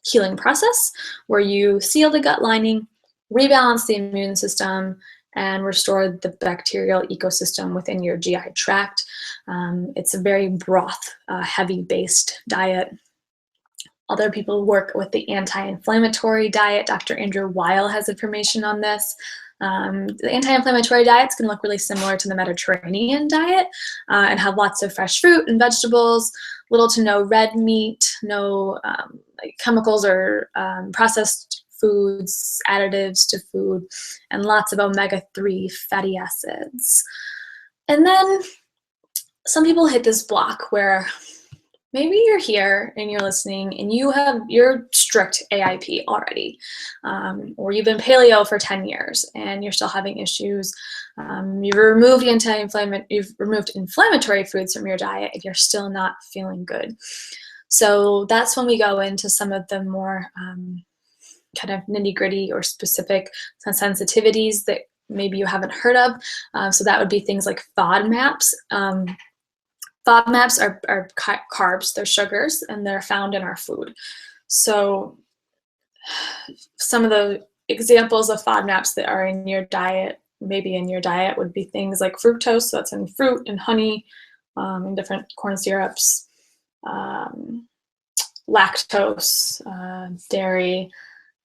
healing process where you seal the gut lining, rebalance the immune system, and restore the bacterial ecosystem within your GI tract. It's a very broth, heavy-based diet. Other people work with the anti-inflammatory diet. Dr. Andrew Weil has information on this. The anti-inflammatory diet is going to look really similar to the Mediterranean diet and have lots of fresh fruit and vegetables, little to no red meat, no chemicals or processed foods, additives to food, and lots of omega-3 fatty acids. And then some people hit this block where maybe you're here and you're listening and you're strict AIP already, or you've been paleo for 10 years and you're still having issues. You've removed inflammatory foods from your diet and you're still not feeling good. So that's when we go into some of the more kind of nitty-gritty or specific sensitivities that maybe you haven't heard of. So that would be things like FODMAPs. FODMAPs are carbs, they're sugars, and they're found in our food. So some of the examples of FODMAPs that are in your diet, maybe in your diet, would be things like fructose, so that's in fruit and honey, and different corn syrups, lactose, dairy.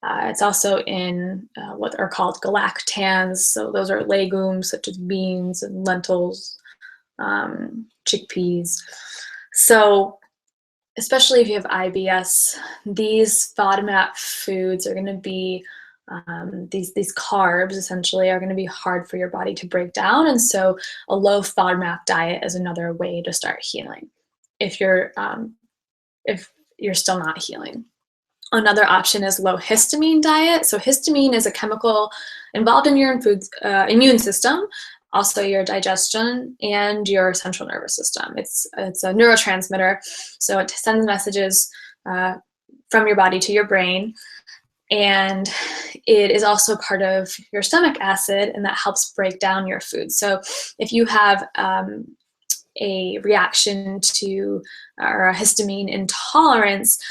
It's also in what are called galactans, so those are legumes such as beans and lentils, chickpeas. So especially if you have IBS, these FODMAP foods are going to be, these carbs essentially are going to be hard for your body to break down, and so a low FODMAP diet is another way to start healing. if you're still not healing. Another option is low histamine diet. So histamine is a chemical involved in your immune system, also your digestion and your central nervous system. It's a neurotransmitter, so it sends messages from your body to your brain, and it is also part of your stomach acid, and that helps break down your food. So if you have a reaction to or a histamine intolerance,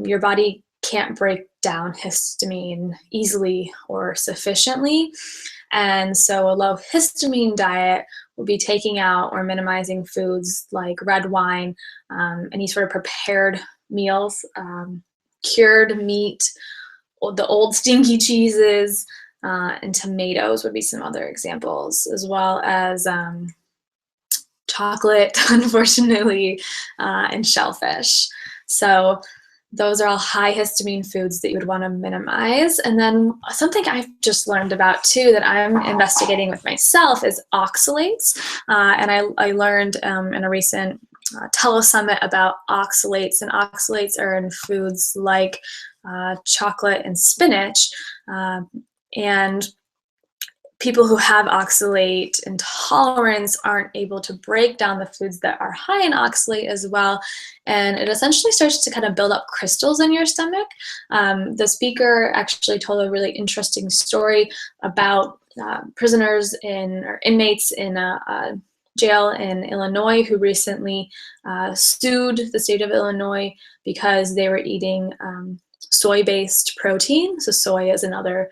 your body can't break down histamine easily or sufficiently. And so a low histamine diet will be taking out or minimizing foods like red wine, any sort of prepared meals, cured meat, the old stinky cheeses, and tomatoes would be some other examples, as well as chocolate, unfortunately, and shellfish. So those are all high histamine foods that you would want to minimize. And then something I've just learned about too that I'm investigating with myself is oxalates. And I learned in a recent telesummit about oxalates, and oxalates are in foods like chocolate and spinach. And people who have oxalate intolerance aren't able to break down the foods that are high in oxalate as well. And it essentially starts to kind of build up crystals in your stomach. The speaker actually told a really interesting story about prisoners or inmates in a jail in Illinois who recently sued the state of Illinois because they were eating soy-based protein. So soy is another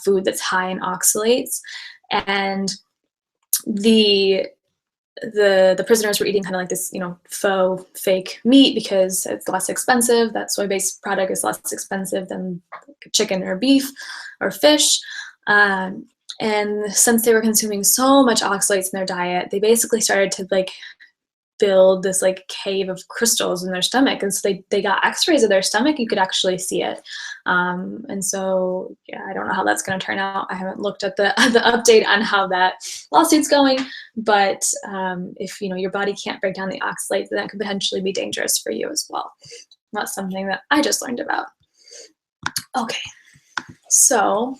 food that's high in oxalates, and the prisoners were eating kind of like this, faux fake meat because it's less expensive. That soy-based product is less expensive than chicken or beef or fish. And since they were consuming so much oxalates in their diet, they basically started to build this cave of crystals in their stomach. And so they got x-rays of their stomach. You could actually see it. And so, yeah, I don't know how that's going to turn out. I haven't looked at the update on how that lawsuit's going, but if your body can't break down the oxalates, then that could potentially be dangerous for you as well. That's something that I just learned about. Okay, so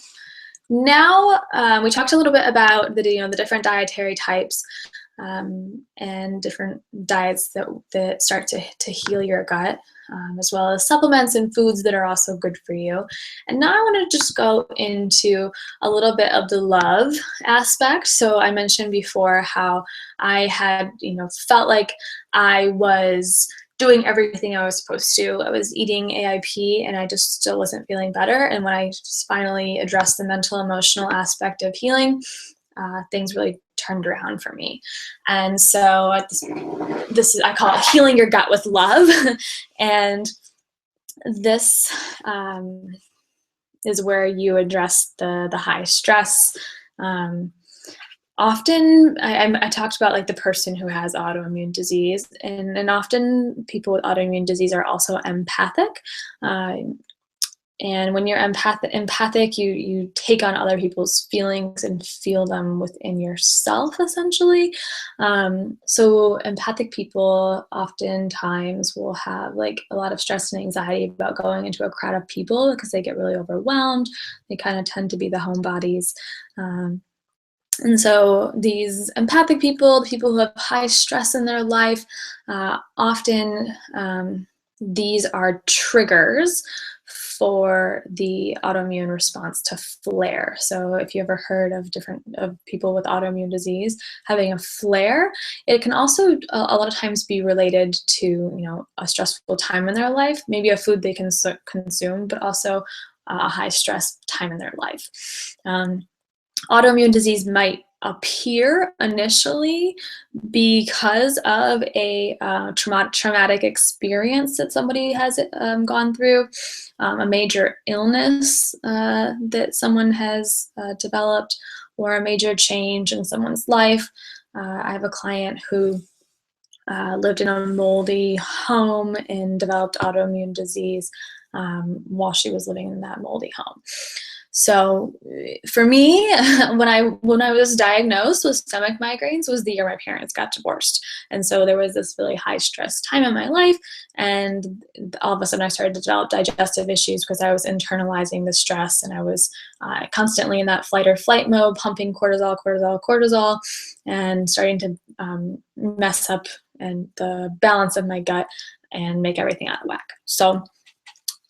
now we talked a little bit about the different dietary types. And different diets that start to heal your gut, as well as supplements and foods that are also good for you. And now I want to just go into a little bit of the love aspect. So I mentioned before how I had, felt like I was doing everything I was supposed to. I was eating AIP and I just still wasn't feeling better. And when I just finally addressed the mental, emotional aspect of healing, things really turned around for me. And so this is, I call it healing your gut with love. And this is where you address the high stress. Often I talked about the person who has autoimmune disease, and often people with autoimmune disease are also empathic. And when you're empathic, you take on other people's feelings and feel them within yourself, essentially. So empathic people oftentimes will have a lot of stress and anxiety about going into a crowd of people because they get really overwhelmed. They kind of tend to be the homebodies. And so these empathic people, people who have high stress in their life, often these are triggers for the autoimmune response to flare. So if you ever heard of people with autoimmune disease having a flare, it can also a lot of times be related to a stressful time in their life, maybe a food they can consume, but also a high stress time in their life. Autoimmune disease might appear initially because of a traumatic experience that somebody has gone through, a major illness that someone has developed, or a major change in someone's life. I have a client who lived in a moldy home and developed autoimmune disease while she was living in that moldy home. So for me, when I was diagnosed with stomach migraines was the year my parents got divorced. And so there was this really high stress time in my life, and all of a sudden I started to develop digestive issues because I was internalizing the stress, and I was constantly in that flight or flight mode, pumping cortisol, cortisol, cortisol, and starting to mess up and the balance of my gut and make everything out of whack. So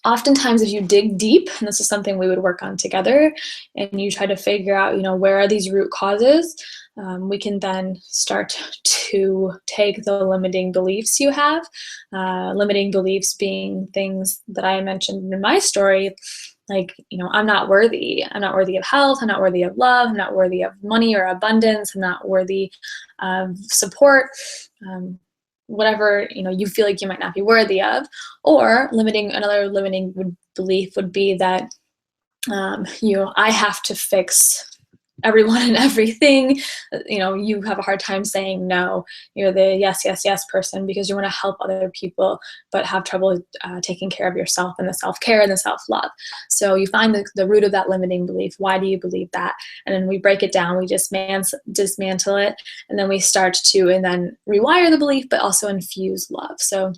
oftentimes if you dig deep, and this is something we would work on together, and you try to figure out, where are these root causes, we can then start to take the limiting beliefs you have, limiting beliefs being things that I mentioned in my story, like, I'm not worthy. I'm not worthy of health. I'm not worthy of love. I'm not worthy of money or abundance. I'm not worthy of support. Whatever, you feel like you might not be worthy of. Or another limiting belief would be that, I have to fix everyone and everything. You have a hard time saying no. You're the yes, yes, yes person because you want to help other people, but have trouble taking care of yourself, and the self-care and the self-love. So you find the root of that limiting belief. Why do you believe that? And then we break it down. We dismantle it, and then we start to and then rewire the belief, but also infuse love. So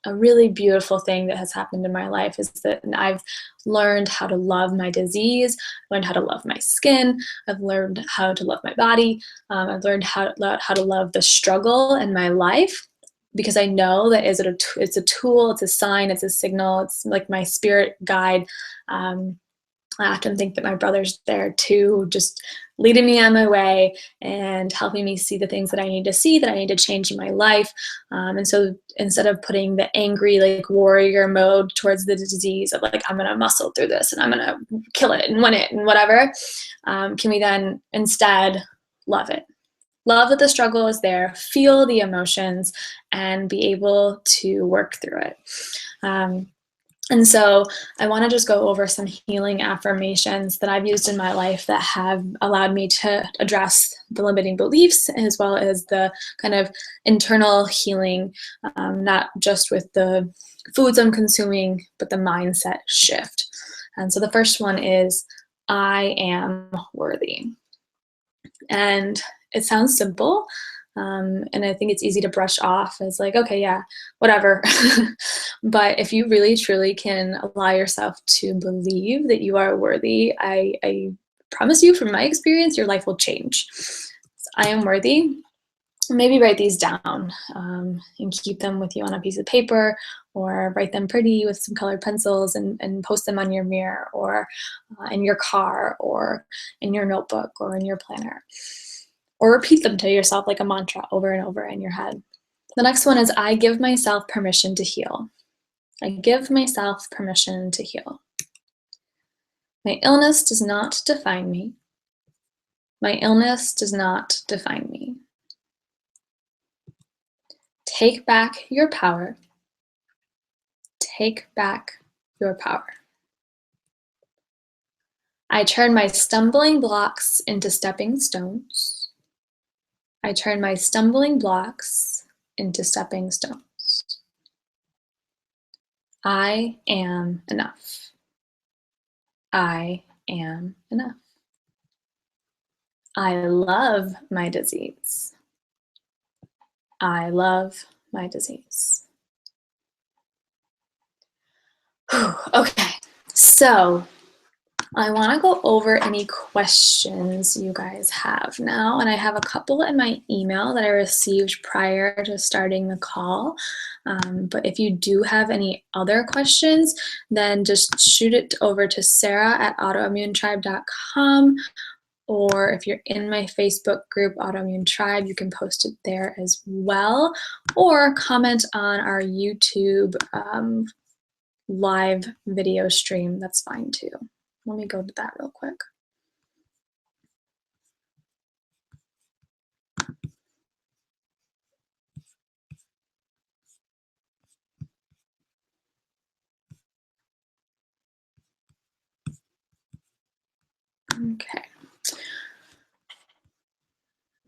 a really beautiful thing that has happened in my life is that I've learned how to love my disease, learned how to love my skin, I've learned how to love my body, I've learned how to love the struggle in my life, because I know that it's a tool, it's a sign, it's a signal, it's like my spirit guide. I often think that my brother's there too, just leading me on my way and helping me see the things that I need to see, that I need to change in my life. And so instead of putting the angry, like, warrior mode towards the disease of like, I'm going to muscle through this and I'm going to kill it and win it and whatever, can we then instead love it? Love that the struggle is there, feel the emotions, and be able to work through it. And so I want to just go over some healing affirmations that I've used in my life that have allowed me to address the limiting beliefs, as well as the kind of internal healing, not just with the foods I'm consuming, but the mindset shift. And so the first one is, I am worthy. And it sounds simple, and I think it's easy to brush off as like, okay, yeah, whatever. But if you really truly can allow yourself to believe that you are worthy, I promise you, from my experience, your life will change. So I am worthy. Maybe write these down, and keep them with you on a piece of paper, or write them pretty with some colored pencils and post them on your mirror, or in your car, or in your notebook, or in your planner. Or repeat them to yourself like a mantra over and over in your head. The next one is, I give myself permission to heal. I give myself permission to heal. My illness does not define me. My illness does not define me. Take back your power. Take back your power. I turn my stumbling blocks into stepping stones. I turn my stumbling blocks into stepping stones. I am enough. I am enough. I love my disease. I love my disease. Whew, okay, so I want to go over any questions you guys have now, and I have a couple in my email that I received prior to starting the call. But if you do have any other questions, then just shoot it over to sarah@autoimmunetribe.com, or if you're in my Facebook group, Autoimmune Tribe, you can post it there as well, or comment on our YouTube live video stream. That's fine too. Let me go to that real quick. Okay.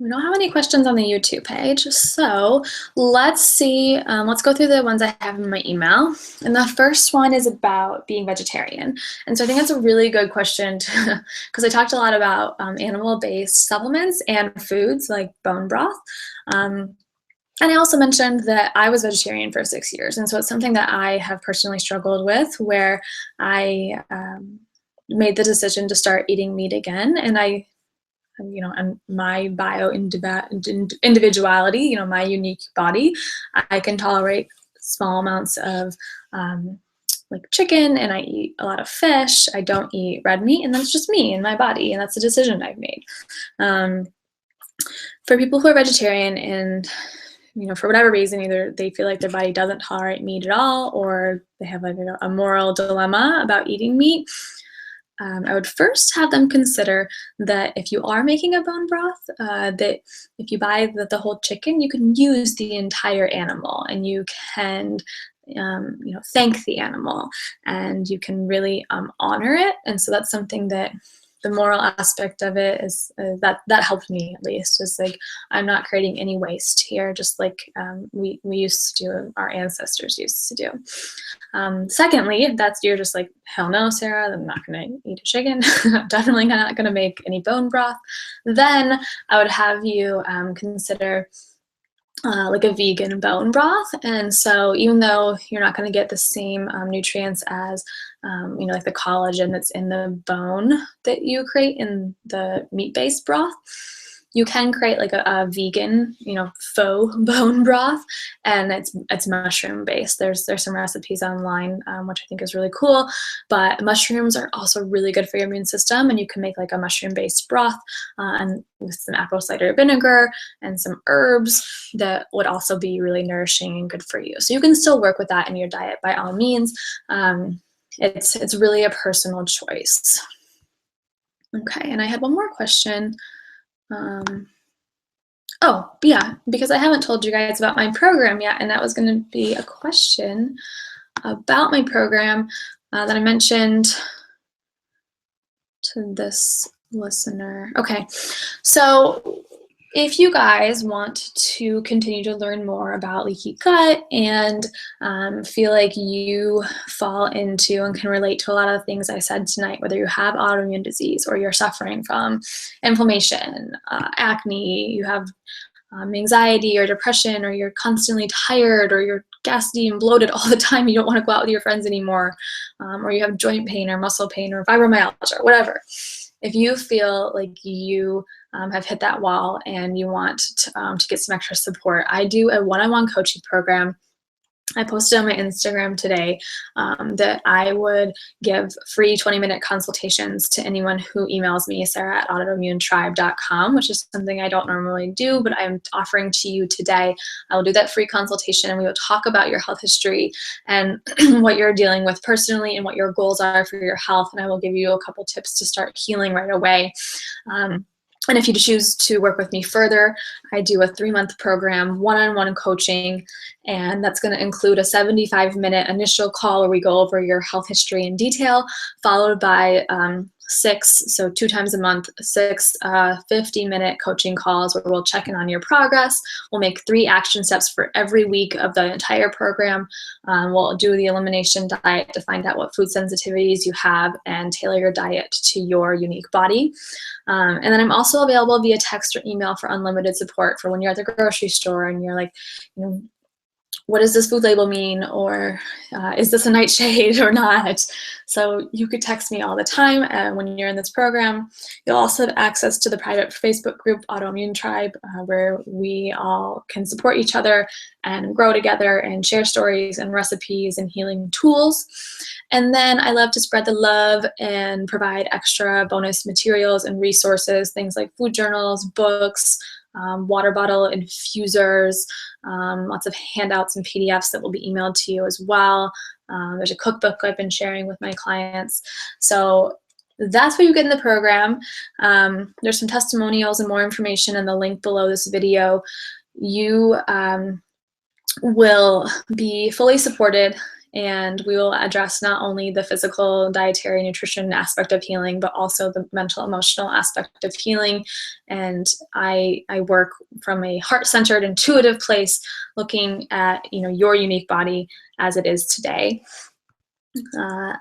We don't have any questions on the YouTube page, so let's see. Let's go through the ones I have in my email. And the first one is about being vegetarian. And so I think that's a really good question because I talked a lot about animal-based supplements and foods like bone broth. And I also mentioned that I was vegetarian for 6 years. And so it's something that I have personally struggled with, where I made the decision to start eating meat again. And and my individuality, my unique body, I can tolerate small amounts of like chicken, and I eat a lot of fish. I don't eat red meat, and that's just me and my body, and that's a decision I've made. For people who are vegetarian and for whatever reason, either they feel like their body doesn't tolerate meat at all, or they have like a moral dilemma about eating meat, I would first have them consider that if you are making a bone broth, that if you buy the whole chicken, you can use the entire animal, and you can thank the animal, and you can really honor it. And so that's something that the moral aspect of it is that helped me, at least, is like, I'm not creating any waste here, just like we used to do, our ancestors used to do. Secondly, if that's, you're just like, hell no, Sarah, I'm not gonna eat a chicken, I'm definitely not gonna make any bone broth, then I would have you consider like a vegan bone broth. And so even though you're not going to get the same nutrients as like the collagen that's in the bone that you create in the meat-based broth, you can create like a vegan, faux bone broth, and it's mushroom based. There's some recipes online, which I think is really cool. But mushrooms are also really good for your immune system, and you can make like a mushroom based broth, and with some apple cider vinegar and some herbs that would also be really nourishing and good for you. So you can still work with that in your diet by all means. It's really a personal choice. Okay, and I had one more question. Oh, yeah, because I haven't told you guys about my program yet, and that was going to be a question about my program that I mentioned to this listener. Okay, so if you guys want to continue to learn more about leaky gut and feel like you fall into and can relate to a lot of things I said tonight, whether you have autoimmune disease or you're suffering from inflammation, acne, you have anxiety or depression, or you're constantly tired, or you're gassy and bloated all the time, you don't want to go out with your friends anymore, or you have joint pain or muscle pain or fibromyalgia or whatever. If you feel like you have hit that wall and you want to get some extra support, I do a one-on-one coaching program. I posted on my Instagram today that I would give free 20-minute consultations to anyone who emails me, sarah@autoimmunetribe.com, which is something I don't normally do, but I'm offering to you today. I will do that free consultation, and we will talk about your health history and what you're dealing with personally and what your goals are for your health, and I will give you a couple tips to start healing right away. And if you choose to work with me further, I do a 3-month program, one-on-one coaching, and that's going to include a 75-minute initial call where we go over your health history in detail, followed by 6, so 2 times a month, 6 50-minute coaching calls where we'll check in on your progress. We'll make 3 action steps for every week of the entire program. We'll do the elimination diet to find out what food sensitivities you have and tailor your diet to your unique body. And then I'm also available via text or email for unlimited support for when you're at the grocery store and you're like, what does this food label mean? Or is this a nightshade or not? So you could text me all the time when you're in this program. You'll also have access to the private Facebook group, Autoimmune Tribe, where we all can support each other and grow together and share stories and recipes and healing tools. And then I love to spread the love and provide extra bonus materials and resources, things like food journals, books, water bottle infusers, lots of handouts and PDFs that will be emailed to you as well. There's a cookbook I've been sharing with my clients. So that's what you get in the program. There's some testimonials and more information in the link below this video. You will be fully supported and we will address not only the physical, dietary, nutrition aspect of healing, but also the mental, emotional aspect of healing. And I work from a heart-centered, intuitive place, looking at your unique body as it is today.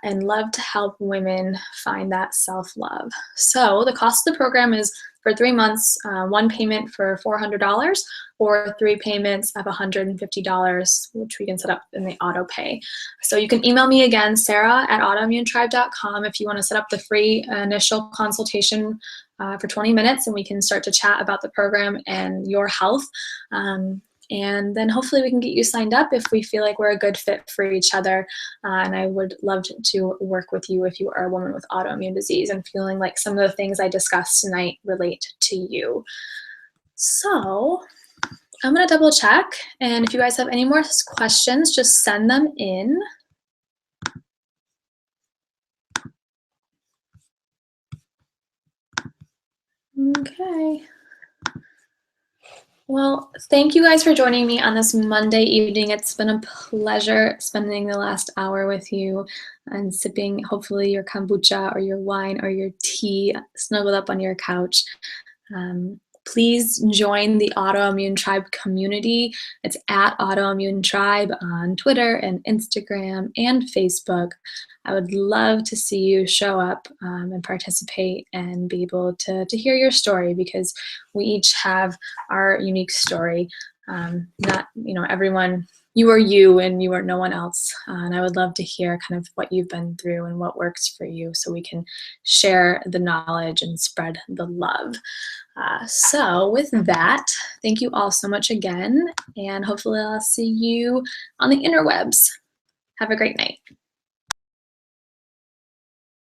And love to help women find that self-love. So the cost of the program is for 3 months, one payment for $400 or 3 payments of $150, which we can set up in the auto pay. So you can email me again, Sarah@autoimmunetribe.com, if you want to set up the free initial consultation for 20 minutes, and we can start to chat about the program and your health. And then hopefully we can get you signed up if we feel like we're a good fit for each other. And I would love to work with you if you are a woman with autoimmune disease and feeling like some of the things I discussed tonight relate to you. So I'm going to double check. And if you guys have any more questions, just send them in. Okay. Well, thank you guys for joining me on this Monday evening. It's been a pleasure spending the last hour with you and sipping hopefully your kombucha or your wine or your tea snuggled up on your couch. Please join the Autoimmune Tribe community. It's at Autoimmune Tribe on Twitter and Instagram and Facebook. I would love to see you show up and participate and be able to hear your story, because we each have our unique story. Not, everyone, you are you and you are no one else. And I would love to hear kind of what you've been through and what works for you, so we can share the knowledge and spread the love. So with that, thank you all so much again, and hopefully I'll see you on the interwebs. Have a great night.